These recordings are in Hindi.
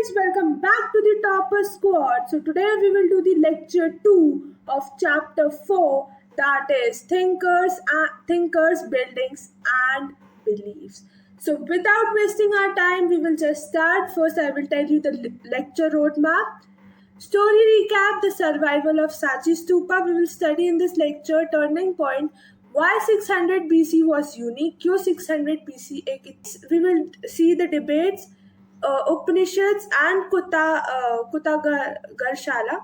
students, welcome back to the Topper Squad. So today we will do the lecture 2 of chapter 4, that is thinkers, buildings and beliefs. So without wasting our time, we will just start. First I will tell you the lecture roadmap. Story recap: the survival of Sachi Stupa. We will study in this lecture turning point, why 600 BC was unique, क्यों 600 BC we will see the debates, Upanishads and Kuta Garshala.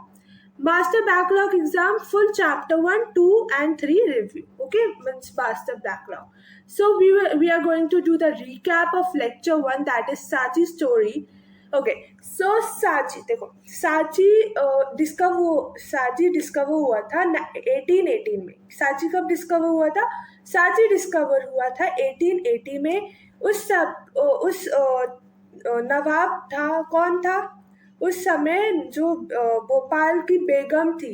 Master backlog exam, full chapter 1, 2 and 3 review. Okay, means master backlog. So we are going to do the recap of lecture 1, that is Sachi story. Okay so साची देखो साची डिस्कवर हुआ था 1818 में. साची कब डिस्कवर हुआ था? साची डिस्कवर हुआ था 1880 में. उस नवाब था, कौन था उस समय? जो भोपाल की बेगम थी,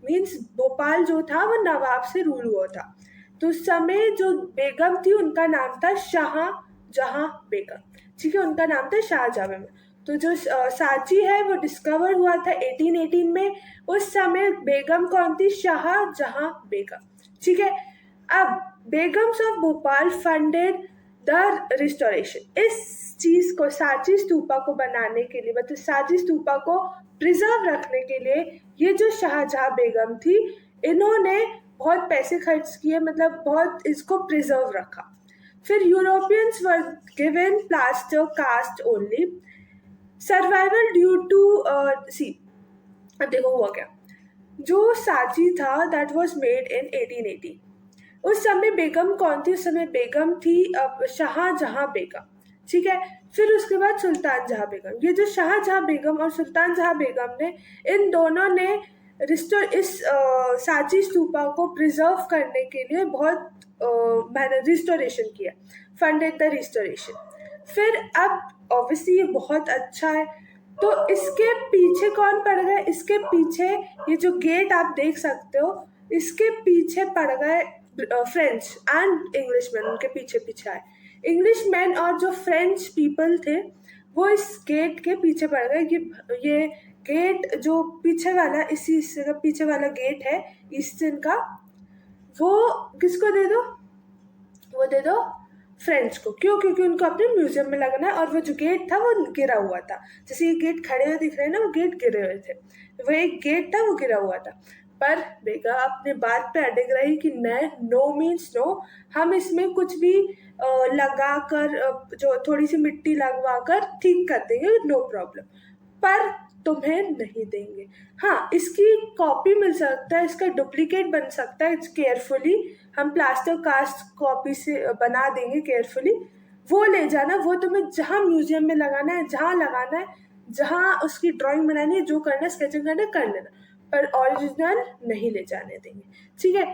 मीन्स भोपाल जो था वो नवाब से रूल हुआ था. तो उस समय जो बेगम थी उनका नाम था शाहजहां बेगम. ठीक है, उनका नाम था शाहजहां बेगम. तो जो साची है वो डिस्कवर हुआ था 1818 में. उस समय बेगम कौन थी? शाहजहां बेगम. ठीक है, अब Begums of Bhopal funded the restoration. इस चीज को, साची स्तूपा को बनाने के लिए, मतलब साची स्तूपा को प्रिजर्व रखने के लिए, ये जो शाहजहां बेगम थी, इन्होंने बहुत पैसे खर्च किए, मतलब बहुत इसको प्रिजर्व रखा. फिर Europeans were given plaster cast only. Survival due to अब देखो हुआ क्या. जो साची था दैट वाज मेड इन 1880. उस समय बेगम कौन थी? उस समय बेगम थी शाहजहां बेगम. ठीक है, फिर उसके बाद सुल्तान जहां बेगम. ये जो शाहजहां बेगम और सुल्तान जहां बेगम ने, इन दोनों ने इस साची स्तूपा को प्रिजर्व करने के लिए बहुत रिस्टोरेशन किया, फंडेड द रिस्टोरेशन. फिर अब ऑब्वियसली ये बहुत अच्छा है, तो इसके पीछे कौन पड़ गए? इसके पीछे ये जो गेट आप देख सकते हो, इसके पीछे पड़ गए फ्रेंच एंड इंग्लिशमैन. उनके पीछे पीछे आए इंग्लिशमैन, और जो फ्रेंच पीपल थे वो इस गेट के पीछे पड़ गए. ये गेट जो पीछे वाला, इसी का पीछे वाला गेट है ईस्टर्न का, वो किसको दे दो? वो दे दो फ्रेंच को. क्यों? क्योंकि उनको अपने म्यूजियम में लगना है. और वो जो गेट था वो गिरा हुआ था. जैसे ये गेट खड़े हुए दिख रहे हैं ना, वो गेट गिरे हुए थे. वो एक गेट था, वो गिरा हुआ था. पर बेगा अपने बात पे अड़ग रही कि नो मीन्स नो, हम इसमें कुछ भी लगा कर, जो थोड़ी सी मिट्टी लगवा कर ठीक कर देंगे, नो प्रॉब्लम. पर तुम्हें नहीं देंगे. हाँ, इसकी कॉपी मिल सकता है, इसका डुप्लीकेट बन सकता है. इट्स केयरफुली हम प्लास्टर कास्ट कॉपी से बना देंगे केयरफुली. वो ले जाना, वो तुम्हें जहाँ म्यूजियम में लगाना है, जहाँ लगाना है, जहाँ उसकी ड्राइंग बनानी है, जो करना है, स्केचिंग करना है, कर लेना. पर ओरिजिनल नहीं ले जाने देंगे. ठीक है,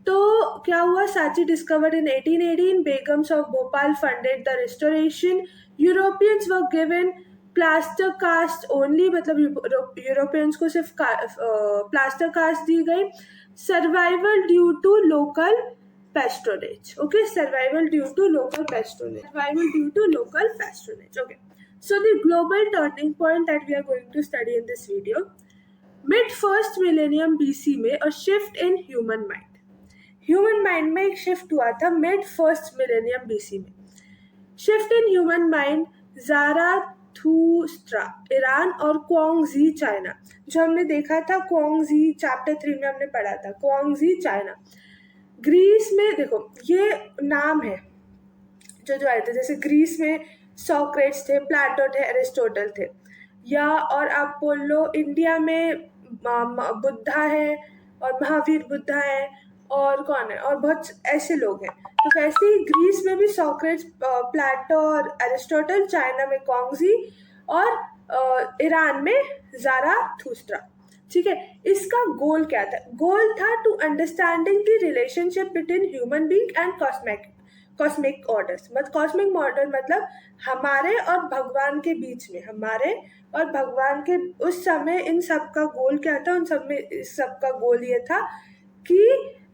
तो क्या हुआ? साची discovered in 1818. Begums of Bhopal funded the restoration. Europeans were given plaster cast only, मतलब यूरोपियंस को सिर्फ प्लास्टर कास्ट दी गई. Survival due to local pastorage. Okay, survival due to local pastorage. Okay, so the global turning point that we are going to study in this video. Mid first millennium BC में a shift in human mind. Human mind में एक शिफ्ट हुआ था मिड फर्स्ट मिलेनियम BC में. Shift in human mind, Zarathustra Iran और क्वांगजी चाइना. जो हमने देखा था क्वांगजी चैप्टर 3 में हमने पढ़ा था, क्वांगजी चाइना. ग्रीस में देखो ये नाम है जो आए थे. जैसे ग्रीस में सोक्रेट्स थे, प्लेटो थे, एरिस्टोटल थे. या और आप बोल लो इंडिया में बुद्धा है और महावीर बुद्धा है, और कौन है, और बहुत ऐसे लोग हैं. तो वैसे ही ग्रीस में भी सोक्रेट्स, प्लेटो और एरिस्टोटल, चाइना में क्वांगजी और ईरान में ज़ाराथुस्ट्रा. ठीक है, इसका गोल क्या था? गोल था to understanding the relationship between human being and cosmic orders. मतलब कॉस्मिक ऑर्डर मतलब हमारे और भगवान के बीच में, हमारे और भगवान के. उस समय इन सब का गोल क्या था? उन सब में इस सब का गोल ये था कि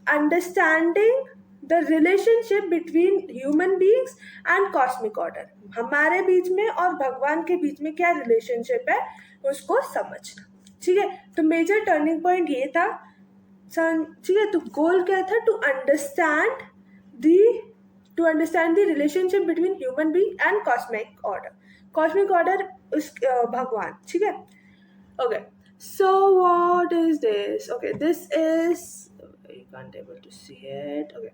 understanding the relationship between human beings and cosmic order, हमारे बीच में और भगवान के बीच में क्या रिलेशनशिप है उसको समझना। ठीक है, तो मेजर टर्निंग पॉइंट ये था। ठीक है, तो गोल क्या था? To understand the relationship between human being and cosmic order. Cosmic order उस भगवान। ठीक है, okay, so what is this? Okay, this is, you can't able to see it. Okay.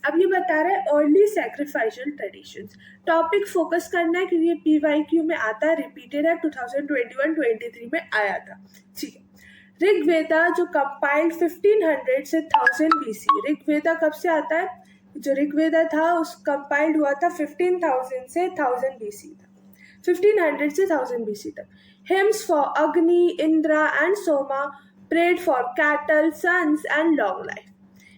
अब ये बता रहा है अर्ली सैक्रिफाइशियल ट्रेडिशंस। टॉपिक फोकस करना है क्योंकि ये PYQ में आता है, रिपीटेड है, 2021-23 में आया था। ठीक है, ऋग्वेदा जो कंपाइल्ड 1500 से 1000 BC। ऋग्वेदा कब से आता है? जो ऋग्वेदा था उस कंपाइल्ड हुआ था 15,000 से 1000 BC तक, 1500 से 1000 BC तक। Hymns for Agni, Indra and Soma, prayed for cattle, sons and long life.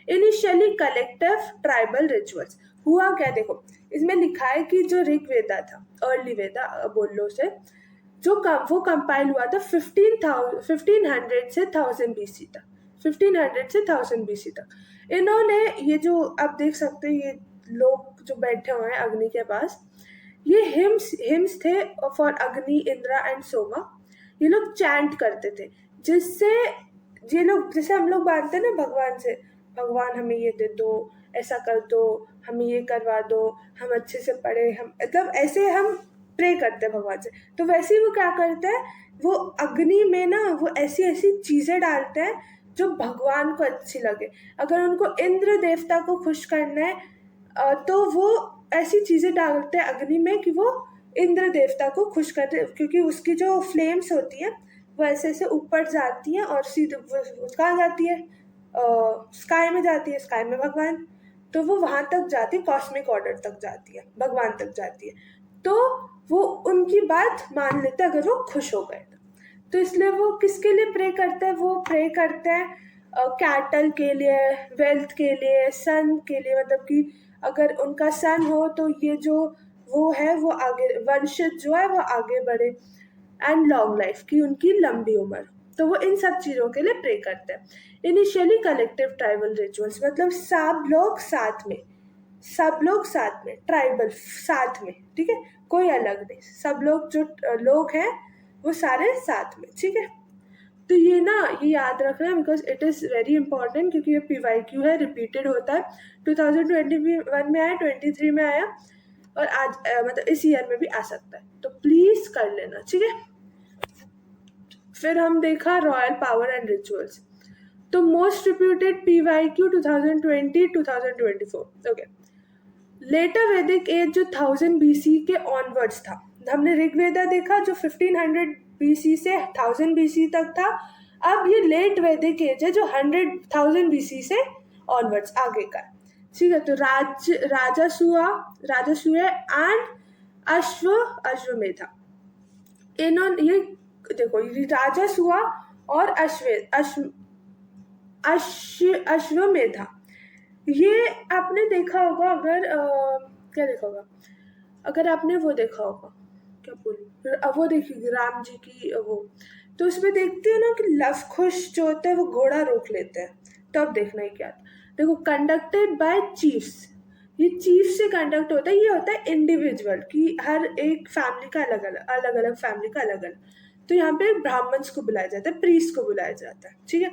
Initially collective tribal rituals. हुआ क्या, देखो इसमें लिखा है कि जो ऋग्वेदा था, अर्ली वेदा बोल लो उसे, वो कंपाइल हुआ था 1500 से 1000 BC तक, 1500 से 1000 BC तक। इन्होंने ये जो आप देख सकते हैं, ये लोग जो बैठे हुए हैं अग्नि के पास, ये हिम्स थे फॉर अग्नि, इंद्रा एंड सोमा। ये लोग चैंट करते थे, जिससे ये लोग, जैसे हम लोग मानते हैं ना भगवान से, भगवान हमें ये दे दो, ऐसा कर दो, हमें ये करवा दो, हम अच्छे से पढ़े, हम मतलब ऐसे हम प्रे करते हैं भगवान से। तो वैसे ही वो क्या करते हैं, वो अग्नि में ना वो ऐसी ऐसी चीज़ें डालते हैं जो भगवान को अच्छी लगे। अगर उनको इंद्र देवता को खुश करना है तो वो ऐसी चीज़ें डालते हैं अग्नि में कि वो इंद्र देवता को खुश करते हैं, क्योंकि उसकी जो फ्लेम्स होती है वो ऐसे ऐसे ऊपर जाती हैं और सीधे कहाँ जाती है, स्काई में जाती है, स्काई में भगवान, तो वो वहाँ तक जाती है, कॉस्मिक ऑर्डर तक जाती है, भगवान तक जाती है। तो वो उनकी बात मान लेते हैं अगर वो खुश हो गए तो इसलिए वो किसके लिए प्रे करते हैं? वो प्रे करते हैं कैटल के लिए, वेल्थ के लिए, सन के लिए, मतलब कि अगर उनका सन हो तो ये जो वो है वो आगे, वंशज जो है वो आगे बढ़े, एंड लॉन्ग लाइफ की उनकी लंबी उम्र। तो वो इन सब चीज़ों के लिए प्रे करते हैं। इनिशियली कलेक्टिव ट्राइबल रिचुअल्स, मतलब सब लोग साथ में, सब लोग साथ में, ट्राइबल साथ में, ठीक है, कोई अलग नहीं, सब लोग जो लोग हैं वो सारे साथ में। ठीक है, तो ये ना ये याद रखना, because it is very important, क्योंकि ये PYQ है, रिपीटेड होता है, 2021 में आया, 23 में आया, और आज मतलब इस ईयर में भी आ सकता है, तो प्लीज कर लेना। ठीक है, फिर हम देखा रॉयल पावर एंड रिचुअल्स। तो most reputed PYQ 2020-2024। Okay, later Vedic age जो 1000 BC के ऑनवर्ड्स था, हमने ऋग्वेदा देखा जो 1500 BC से 1000 BC तक था। अब ये लेट वैदिक एज है जो 1000 BC से ऑनवर्ड्स आगे का। ठीक है, तो राजसूय एंड अश्वमेधा, इन्होंने ये देखो, राजसूय और अश्वमेधा, ये आपने देखा होगा, अगर क्या देखा होगा, अगर आपने वो देखा होगा, क्या बोलूं, वो देखिए राम जी की वो, तो उसमें देखते हो ना कि लव कुश जो होता है वो घोड़ा रोक लेते हैं, तो अब देखना ही क्या था। देखो, कंडक्टेड बाय चीफ्स, ये चीफ से कंडक्ट होता है, ये होता है इंडिविजुअल कि हर एक फैमिली का अलग अलग फैमिली का अलग अलग, तो यहाँ पे ब्राह्मण्स को बुलाया जाता है, प्रीस्ट को बुलाया जाता है। ठीक है,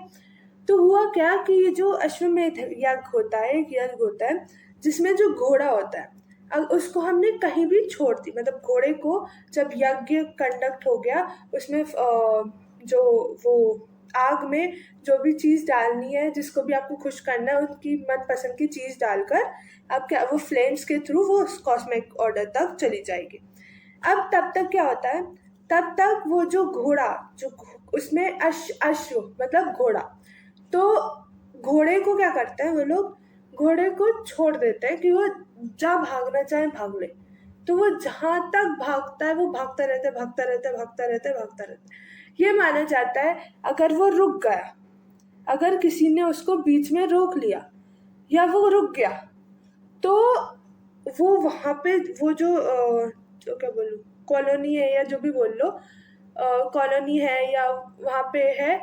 तो हुआ क्या कि ये जो अश्वमेध यज्ञ होता है, एक यज्ञ होता है जिसमें जो घोड़ा होता है, अब उसको हमने कहीं भी छोड़ दी, मतलब घोड़े को जब यज्ञ कंडक्ट हो गया, उसमें जो वो आग में जो भी चीज़ डालनी है, जिसको भी आपको खुश करना है, उनकी मनपसंद की चीज़ डालकर अब क्या, वो फ्लेम्स के थ्रू वो कॉस्मिक ऑर्डर तक चली जाएगी। अब तब तक क्या होता है, तब तक वो जो घोड़ा, जो उसमें अश्व मतलब घोड़ा, तो घोड़े को क्या करते हैं वो लोग, घोड़े को छोड़ देते हैं कि वो जहाँ भागना चाहे भाग ले, तो वो जहाँ तक भागता है वो भागता रहता है। ये माना जाता है अगर वो रुक गया, अगर किसी ने उसको बीच में रोक लिया या वो रुक गया, तो वो वहाँ पे वो जो क्या बोलूँ, कॉलोनी है या जो भी बोल लो, कॉलोनी है या वहाँ पे है,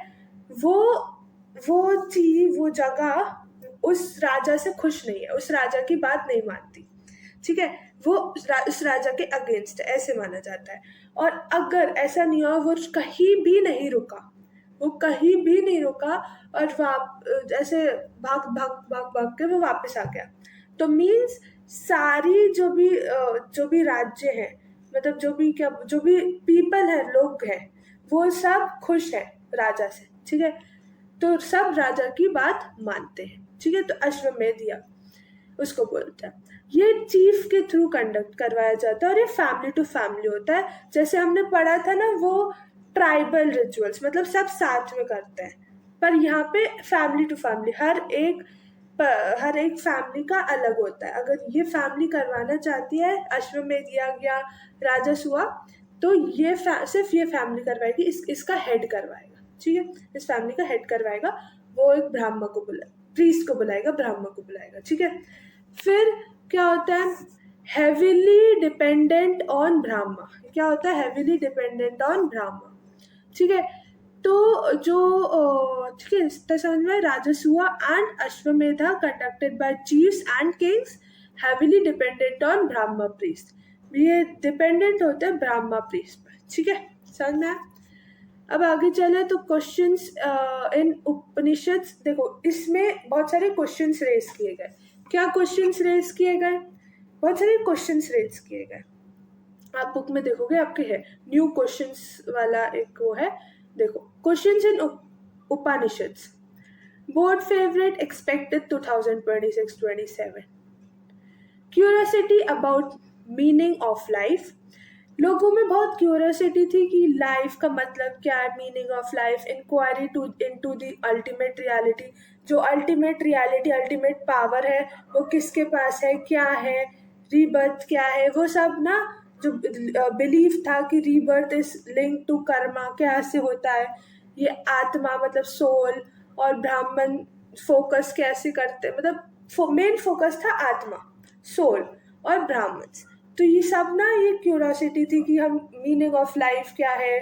वो चीज, वो जगह उस राजा से खुश नहीं है, उस राजा की बात नहीं मानती, ठीक है, वो उस राजा के अगेंस्ट है, ऐसे माना जाता है। और अगर ऐसा नहीं हुआ, वो कहीं भी नहीं रुका, वो कहीं भी नहीं रुका और ऐसे भाग भाग भाग भाग के वो वापस आ गया, तो मीन्स सारी जो भी राज्य है, मतलब जो भी पीपल है, लोग हैं, वो सब खुश है राजा से, ठीक है, तो सब राजा की बात मानते हैं, ठीक है। तो अश्वमेध यज्ञ उसको बोलते हैं। ये चीफ के थ्रू कंडक्ट करवाया जाता है और ये फैमिली टू फैमिली होता है। जैसे हमने पढ़ा था ना, वो ट्राइबल रिचुअल्स, मतलब सब साथ में करते हैं, पर यहाँ पे फैमिली टू फैमिली, हर एक फैमिली का अलग होता है। अगर ये फैमिली करवाना चाहती है अश्वमेध यज्ञ या राजसूआ, तो सिर्फ ये फैमिली करवाएगी, इसका हेड करवाएगा, ठीक है, इस फैमिली का हेड करवाएगा, वो एक ब्राह्मण को प्रीस्ट को बुलाएगा, ब्राह्मण को बुलाएगा, ठीक है। फिर क्या होता है, हेविली डिपेंडेंट ऑन ब्राह्मण। क्या होता है, हेविली डिपेंडेंट ऑन ब्राह्मण, ठीक है। तो ठीक है, इतना समझ में, Rajasuya and Ashvamedha conducted by chiefs and kings, heavily dependent on Brahmin priest. ये डिपेंडेंट होते हैं ब्राह्मण प्रीस्ट पर, ठीक है, समझ में आया? अब आगे चले तो क्वेश्चंस इन उपनिषद। देखो, इसमें बहुत सारे क्वेश्चंस रेज किए गए। क्या क्वेश्चंस रेज किए गए? बहुत सारे क्वेश्चंस रेज किए गए। आप बुक में देखोगे, आपके है न्यू क्वेश्चंस वाला एक वो है, देखो, questions in Upanishads. Board favourite expected 2026-27। Curiosity about meaning of life. लोगों में बहुत क्यूरियोसिटी थी कि लाइफ का मतलब क्या है, meaning of life, inquiry into the ultimate reality. जो अल्टीमेट रियलिटी, अल्टीमेट पावर है, वो किसके पास है, क्या है, रीबर्थ क्या है, वो सब ना, जो बिलीफ था कि rebirth is link to karma, कैसे होता है, ये आत्मा मतलब सोल, और ब्राह्मण फोकस कैसे करते, मतलब मेन फोकस था आत्मा, सोल और ब्राह्मण। तो ये सब ना, ये क्यूरियोसिटी थी कि हम मीनिंग ऑफ लाइफ क्या है,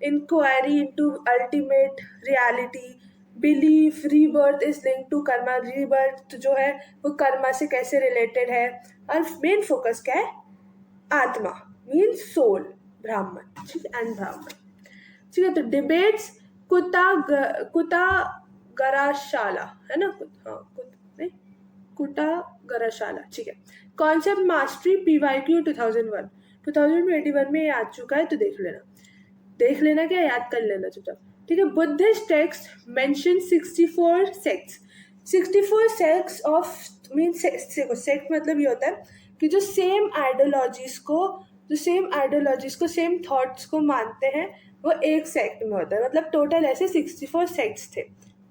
inquiry into ultimate reality, belief, rebirth is link to karma, rebirth जो है वो कर्मा से कैसे रिलेटेड है, और मेन फोकस क्या है, आत्मा मीन्स सोल, ब्राह्मण, ठीक है, एंड ब्राह्मण, ठीक है। तो डिबेट्स कुता गराशाला है ना, कुटा गराशाला, ठीक है। कॉन्सेप्ट मास्टरी PYQ 2021 में ये आ चुका है, तो देख लेना क्या, याद कर लेना चुपचाप, ठीक है। Buddhist text mention 64 sects. 64 sects of mean sect मतलब ये होता है कि जो सेम आइडियोलॉजीज को सेम थॉट्स को मानते हैं, वो एक सेक्ट में होता है। मतलब टोटल ऐसे 64 सेक्ट्स थे,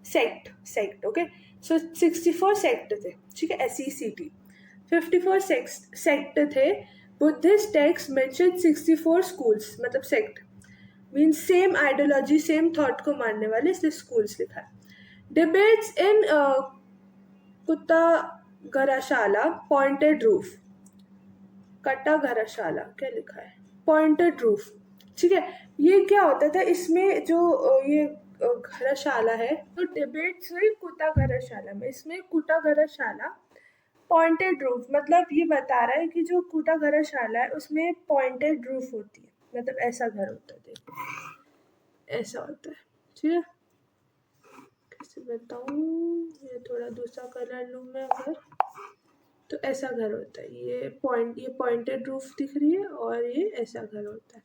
सेक्ट ओके। सो 64 सेक्ट थे, ठीक है, SECT। 54 सेक्ट थे। बुद्धिस्ट टेक्स्ट मेंशन 64 स्कूल्स, मतलब sect mean same ideology, same thought को मानने वाले, इसलिए स्कूल्स लिखा है। डिबेट्स इन कुत्ता गराशाला, पॉइंटेड रूफ, कट्टा घरशाला, क्या लिखा है, पॉइंटेड रूफ, ठीक है। ये क्या होता था, इसमें जो ये घरशाला है, तो डिबेट्स हुई कुत्ता घरशाला में। इसमें कुत्ता घरशाला पॉइंटेड रूफ, मतलब ये बता रहा है कि जो कुत्ता घरशाला है उसमें पॉइंटेड रूफ होती है, मतलब ऐसा घर होता है, देखो ऐसा होता है, ठीक है। कैसे बताऊँ, ये थोड़ा दूसरा कलर लूँ मैं अगर, तो ऐसा घर होता है, ये पॉइंटेड रूफ दिख रही है, और ये ऐसा घर होता है,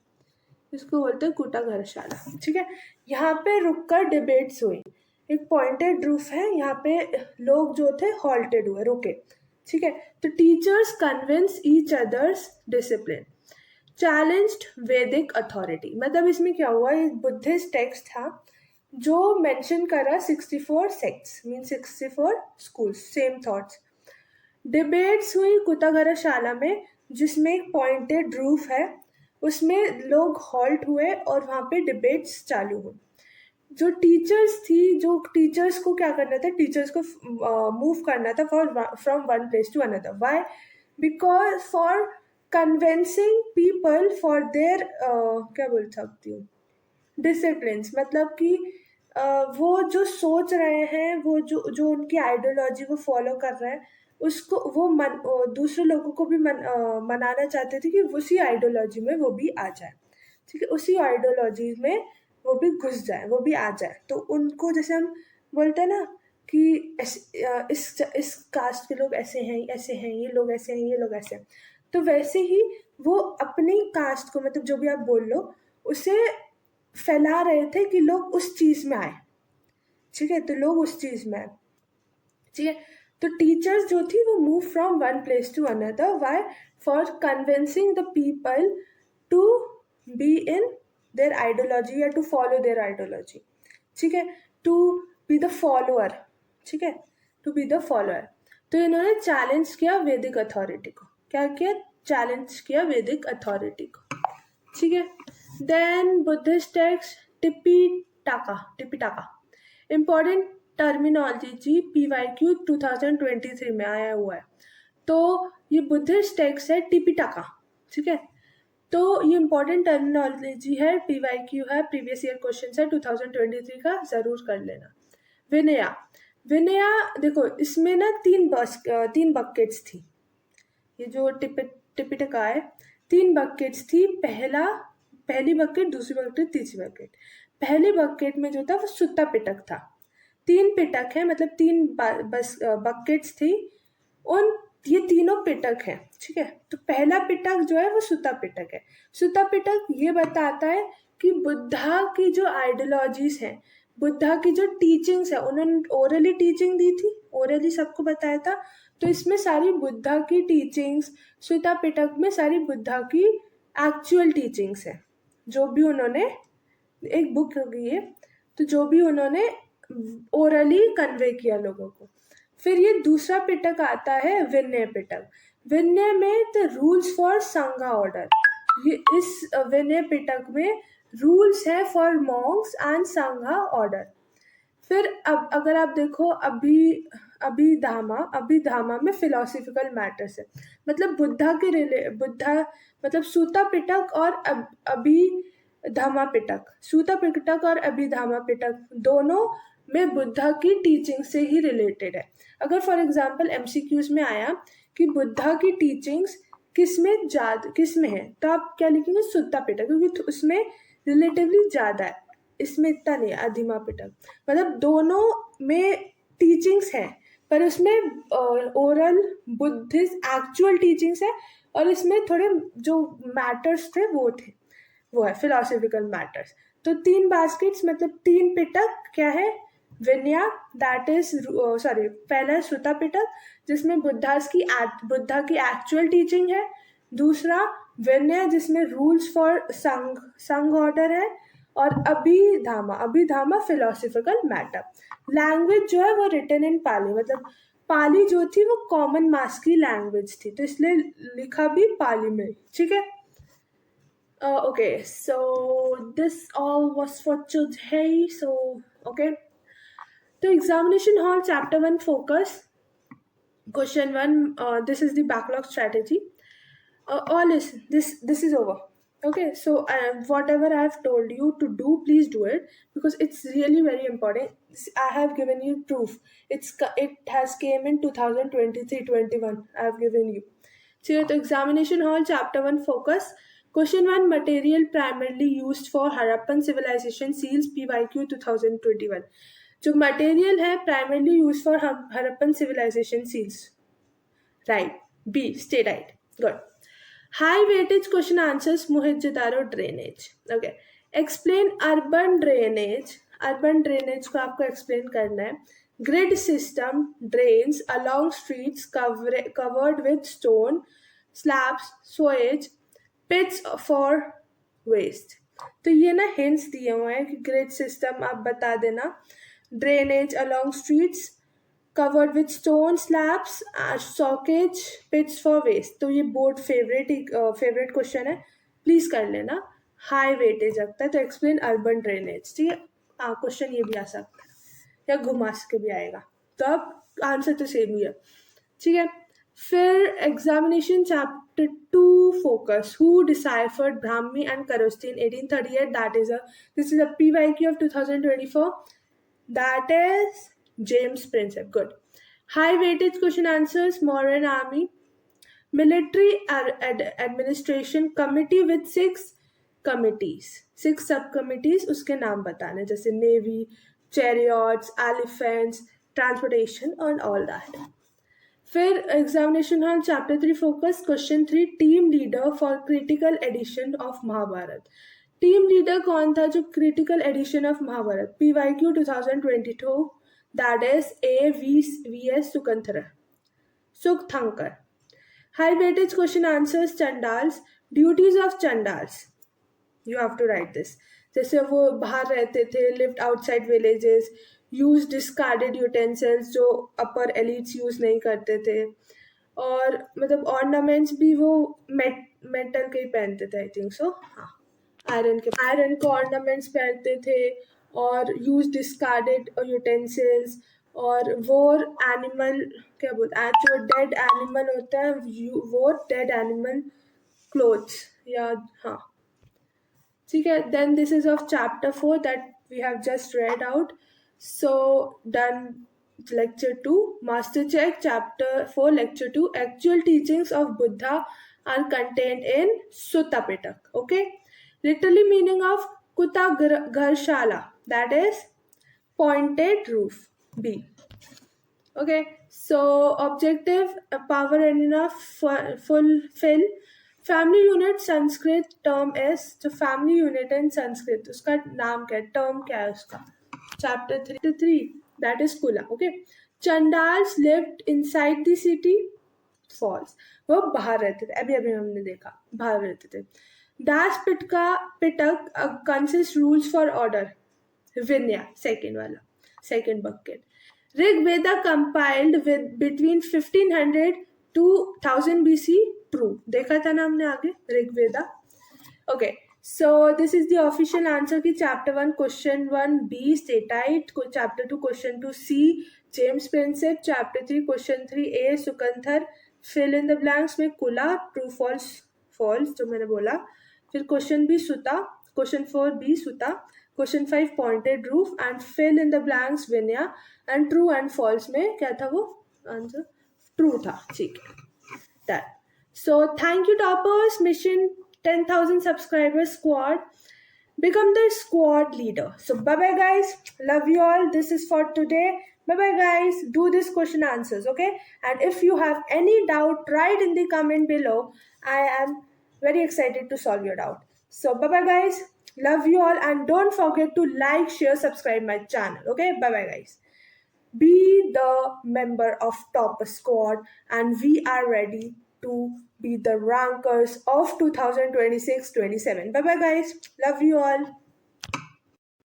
इसको बोलते हैं कुटा घरशाला, ठीक है। यहाँ पे रुककर डिबेट्स हुई। एक पॉइंटेड रूफ है, यहाँ पे लोग जो थे हॉल्टेड हुए, रुके, ठीक है। तो teachers convince each others discipline, challenged वैदिक अथॉरिटी। मतलब इसमें क्या हुआ, एक बुद्धिस्ट टेक्स्ट था जो मेंशन करा 64 sects mean 64 schools, same thoughts. Debates हुई कुताघरशाला में, जिसमें एक पॉइंटेड रूफ है, उसमें लोग हॉल्ट हुए और वहाँ पे डिबेट्स चालू हुई। जो टीचर्स थी, जो टीचर्स को क्या करना था, टीचर्स को मूव करना था from one place to another. Why? Because for convincing people for their क्या बोल सकती हूँ, डिसिप्लिन, मतलब कि वो जो सोच रहे हैं, वो जो जो उनकी आइडियोलॉजी को फॉलो कर रहे हैं, उसको वो दूसरे लोगों को भी मनाना चाहते थे कि उसी आइडियोलॉजी में वो भी आ जाए, ठीक है, उसी आइडियोलॉजी में वो भी घुस जाए, वो भी आ जाए। तो उनको जैसे हम बोलते हैं ना कि इस कास्ट के लोग ऐसे हैं, ऐसे हैं, ये लोग ऐसे हैं, ये लोग ऐसे हैं, तो वैसे ही वो अपनी कास्ट को, मतलब जो भी आप बोल लो, उसे फैला रहे थे कि लोग उस चीज़ में आए, ठीक है, तो लोग उस चीज़ में आए, ठीक है। तो टीचर्स जो थी वो move from one place to another, why? For convincing the people to be in their ideology या टू फॉलो देयर आइडियोलॉजी, ठीक है, टू बी द फॉलोअर, ठीक है, टू बी द फॉलोअर। तो इन्होंने चैलेंज किया वैदिक अथॉरिटी को, क्या किया? चैलेंज किया वैदिक अथॉरिटी को, ठीक है। Then Buddhist text Tipitaka, important terminology जी, PYQ 2023 में आया हुआ है। तो ये बुद्धिस्ट टेक्स्ट है टिपिटाका, ठीक है। तो ये इम्पॉर्टेंट टर्मिनोलॉजी है, PYQ है, प्रीवियस ईयर क्वेश्चन है 2023 का, जरूर कर लेना। विनया, विनया देखो इसमें ना तीन बकेट्स थी, ये जो टिपिटका है, तीन बकेट्स थी, पहली बकेट, दूसरी बकेट, तीसरी बकेट। पहली बकेट में जो था वो सुत्ता पिटक था, तीन पिटक है, मतलब तीन बकेट्स थी, उन ये तीनों पिटक हैं, ठीक है। तो पहला पिटक जो है वो सुत्ता पिटक है। सुत्ता पिटक ये बताता है कि बुद्धा की जो आइडियोलॉजीज हैं, बुद्धा की जो टीचिंग्स है, उन्होंने ओरली टीचिंग दी थी, ओरली सबको बताया था, तो इसमें सारी बुद्धा की टीचिंग्स, सुत्ता पिटक में सारी बुद्धा की एक्चुअल टीचिंग्स है, जो भी उन्होंने, एक बुक होगी ये, तो जो भी उन्होंने ओरली कन्वे किया लोगों को। फिर ये दूसरा पिटक आता है विनय पिटक। विनय में द रूल्स फॉर संघा ऑर्डर, ये इस विनय पिटक में रूल्स है फॉर मॉन्क्स एंड संघा ऑर्डर। फिर अब अगर आप देखो अभिधामा में फिलोसफिकल मैटर्स है, मतलब बुद्धा मतलब सूता पिटक और अभिधामा पिटक, सूता पिटक और अभिधामा पिटक दोनों में बुद्धा की टीचिंग से ही रिलेटेड है। अगर फॉर एग्जांपल MCQs में आया कि बुद्धा की टीचिंग्स किस में है, तो आप क्या लिखेंगे? सुत्ता पिटक, क्योंकि उसमें रिलेटिवली ज़्यादा है, इसमें इतना नहीं है। अधिमा पिटक, मतलब दोनों में टीचिंग्स हैं, पर उसमें ओरल बुद्धिस्ट एक्चुअल टीचिंग्स है, और इसमें थोड़े जो मैटर्स थे वो है फिलोसफिकल मैटर्स। तो तीन बास्केट्स, मतलब तीन पिटक क्या है? विनया, दैट इज सॉरी, पहला सुता पिटक जिसमें बुद्धा की एक्चुअल टीचिंग है, दूसरा विनय जिसमें रूल्स फॉर संघ ऑर्डर है, और अभिधामा फिलोसफिकल मैटर। लैंग्वेज जो है वो रिटन इन पाली, मतलब पाली जो थी वो कॉमन मास की लैंग्वेज थी, तो इसलिए लिखा भी पाली में, ठीक है। Okay, so this all was for today. So, okay. So, examination hall chapter 1 focus. Question 1, this is the backlog strategy. All is this is over. Okay, so whatever I have told you to do, please do it, because it's really very important. I have given you proof. It has came in 2023-21. I have given you. So, the examination hall chapter 1 focus. Question 1, material primarily used for Harappan civilization seals, PYQ 2021. जो मटेरियल है primarily use for Harappan civilisation seals, right, be, stay right, good. High weightage question answers, Mohenjodaro drainage. Okay, explain urban drainage. Urban drainage को आपको एक्सप्लेन करना है। Grid system drains along streets covered with stone slabs, सोएज, पिट्स फॉर वेस्ट। तो ये ना हिंट्स दिए हुए हैं कि ग्रिड सिस्टम आप बता देना, drainage along streets covered with stone slabs, soakage, pits for waste. तो ये बोर्ड फेवरेट क्वेश्चन है, प्लीज कर लेना, हाई वेटेज रखता है। तो एक्सप्लेन अर्बन ड्रेनेज, ठीक है, क्वेश्चन ये भी आ सकता है या घुमा के भी आएगा, तो अब आंसर तो सेम ही है, ठीक है। फिर examination chapter 2 focus, who deciphered Brahmi and Kharosthi in 1838, this is a PYQ of 2024. That is James Prinsep. Good. High weightage question answers, Moran Army. Military Administration Committee with 6 committees, 6 subcommittees, उसके नाम बताने जैसे Navy, chariots, elephants, transportation and all that. फिर examination hall chapter 3 focus question 3 team leader for critical edition of Mahabharata. Team leader कौन था जो critical edition of Mahabharata? PYQ 2022, that is AVS Sukthankar. High weightage question answers Chandals. Duties of Chandals. You have to write this. जैसे वो बाहर रहते थे, lived outside villages, use discarded utensils जो upper elites use नहीं करते थे, और मतलब ornaments भी वो metal के ही पहनते थे, I think so. हाँ, आयरन को ornaments पहनते थे, और use discarded utensils, और वोर एनिमल क्या बोलते, जो डेड एनिमल होता है वोर डेड एनिमल क्लोथ्स, या हाँ ठीक है. Then this is of chapter 4 that we have just read out. So done lecture 2, master check chapter 4 lecture 2. Actual teachings of Buddha are contained in Sutta Pitak. Okay, literally meaning of Kuta Gharshala, that is pointed roof. B. Okay, so objective, power and enough, fulfill. Family unit Sanskrit term is, तो family unit in संस्कृत उसका नाम क्या है, term क्या है उसका? Chapter 3, that is Kula. Okay, Chandals lived inside the city. False. वो बाहर रहते थे, अभी हमने देखा बाहर रहते थे. दास पिटक consists rules for order. Vinaya, second वाला, second bucket. Rig Veda compiled with between 1500 to 1000 BC. True. देखा था ना हमने आगे ऋग वेदा. Okay, so this is the official answer की chapter 1 question 1 B Statite, chapter 2 question 2 C James Prinsep, chapter 3 question 3 A Sukanthar. Fill in the blanks में कुला, true false जो मैंने बोला. फिर question B सुता, question 4 B सुता, question 5 pointed roof, and fill in the blanks Vinaya, and true and false में क्या था वो आंसर? ट्रू था. ठीक है, done. So thank you toppers. Mission 10,000 subscribers squad. Become the squad leader. So bye bye guys. Love you all. This is for today. Bye bye guys. Do this question answers, okay? And if you have any doubt, write in the comment below. I am very excited to solve your doubt. So bye bye guys. Love you all, and don't forget to like, share, subscribe my channel. Okay? Bye bye guys. Be the member of Topper Squad, and we are ready to be the rankers of 2026-27. Bye bye guys. Love you all.